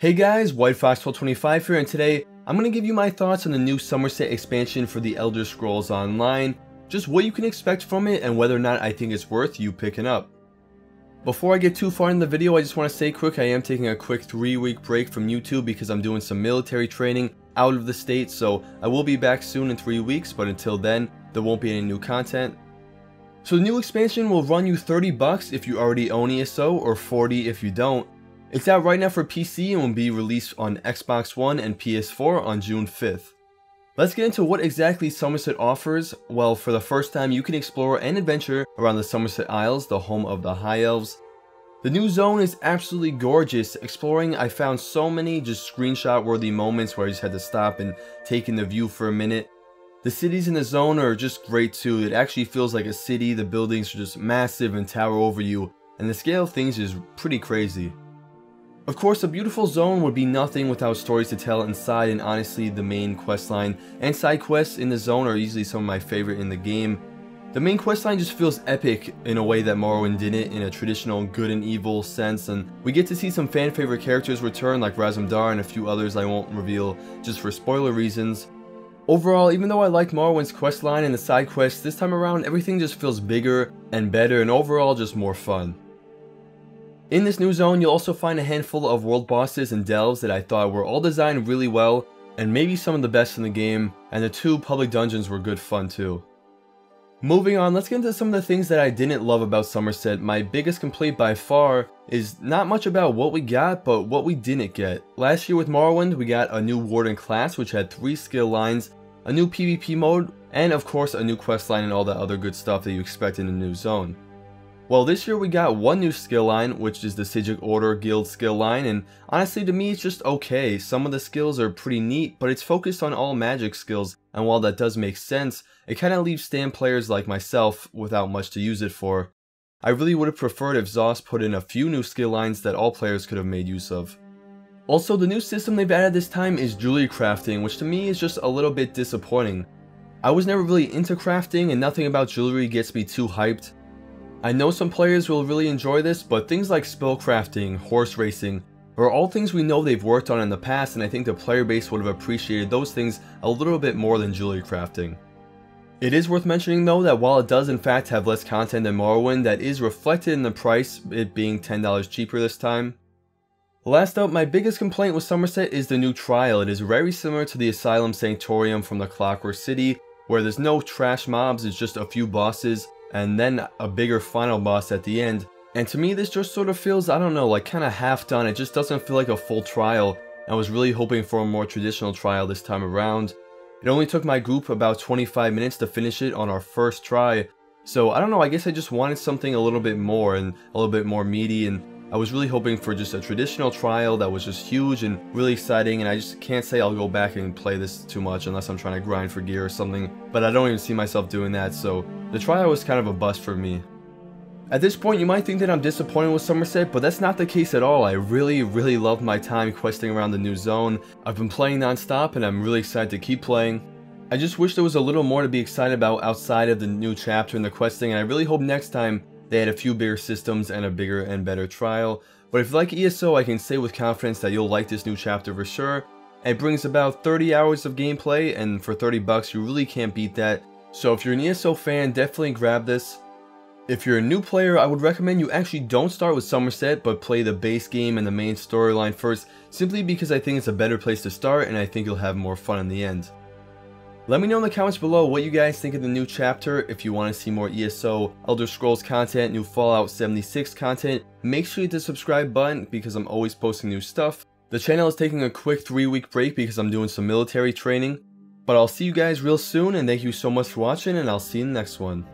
Hey guys, WhiteFox1225 here, and today I'm going to give you my thoughts on the new Summerset expansion for the Elder Scrolls Online, just what you can expect from it and whether or not I think it's worth you picking up. Before I get too far in the video, I just want to say quick, I am taking a quick 3-week break from YouTube because I'm doing some military training out of the state, so I will be back soon in 3 weeks, but until then, there won't be any new content. So the new expansion will run you $30 if you already own ESO, or $40 if you don't. It's out right now for PC and will be released on Xbox One and PS4 on June 5th. Let's get into what exactly Summerset offers. Well, for the first time you can explore and adventure around the Summerset Isles, the home of the High Elves. The new zone is absolutely gorgeous. Exploring, I found so many just screenshot worthy moments where I just had to stop and take in the view for a minute. The cities in the zone are just great too. It actually feels like a city. The buildings are just massive and tower over you, and the scale of things is pretty crazy. Of course, a beautiful zone would be nothing without stories to tell inside, and honestly the main questline and side quests in the zone are easily some of my favorite in the game. The main questline just feels epic in a way that Morrowind didn't, in a traditional good and evil sense, and we get to see some fan favorite characters return like Razumdar and a few others I won't reveal just for spoiler reasons. Overall, even though I like Morrowind's questline and the side quests, this time around everything just feels bigger and better and overall just more fun. In this new zone, you'll also find a handful of world bosses and delves that I thought were all designed really well, and maybe some of the best in the game, and the 2 public dungeons were good fun too. Moving on, let's get into some of the things that I didn't love about Summerset. My biggest complaint by far is not much about what we got, but what we didn't get. Last year with Morrowind, we got a new Warden class which had 3 skill lines, a new PvP mode, and of course a new questline and all that other good stuff that you expect in a new zone. Well, this year we got one new skill line, which is the Psijic Order Guild skill line, and honestly to me it's just okay. Some of the skills are pretty neat, but it's focused on all magic skills, and while that does make sense, it kinda leaves stand players like myself without much to use it for. I really would have preferred if ZOS put in a few new skill lines that all players could have made use of. Also, the new system they've added this time is jewelry crafting, which to me is just a little bit disappointing. I was never really into crafting, and nothing about jewelry gets me too hyped. I know some players will really enjoy this, but things like spell crafting, horse racing, are all things we know they've worked on in the past, and I think the player base would have appreciated those things a little bit more than jewelry crafting. It is worth mentioning though that while it does in fact have less content than Morrowind, that is reflected in the price, it being $10 cheaper this time. Last up, my biggest complaint with Summerset is the new trial. It is very similar to the Asylum Sanctorium from the Clockwork City, where there's no trash mobs, it's just a few bosses, and then a bigger final boss at the end. And to me this just sort of feels, I don't know, like kinda half done. It just doesn't feel like a full trial. I was really hoping for a more traditional trial this time around. It only took my group about 25 minutes to finish it on our first try. So I don't know, I guess I just wanted something a little bit more and a little bit more meaty, and I was really hoping for just a traditional trial that was just huge and really exciting, and I just can't say I'll go back and play this too much unless I'm trying to grind for gear or something, but I don't even see myself doing that, so the trial was kind of a bust for me. At this point you might think that I'm disappointed with Summerset, but that's not the case at all. I really loved my time questing around the new zone. I've been playing non-stop and I'm really excited to keep playing. I just wish there was a little more to be excited about outside of the new chapter and the questing, and I really hope next time they had a few bigger systems and a bigger and better trial. But if you like ESO, I can say with confidence that you'll like this new chapter for sure. It brings about 30 hours of gameplay, and for $30 you really can't beat that. So if you're an ESO fan, definitely grab this. If you're a new player, I would recommend you actually don't start with Summerset, but play the base game and the main storyline first, simply because I think it's a better place to start and I think you'll have more fun in the end. Let me know in the comments below what you guys think of the new chapter. If you want to see more ESO, Elder Scrolls content, new Fallout 76 content, make sure you hit the subscribe button because I'm always posting new stuff. The channel is taking a quick 3-week break because I'm doing some military training. But I'll see you guys real soon, and thank you so much for watching, and I'll see you in the next one.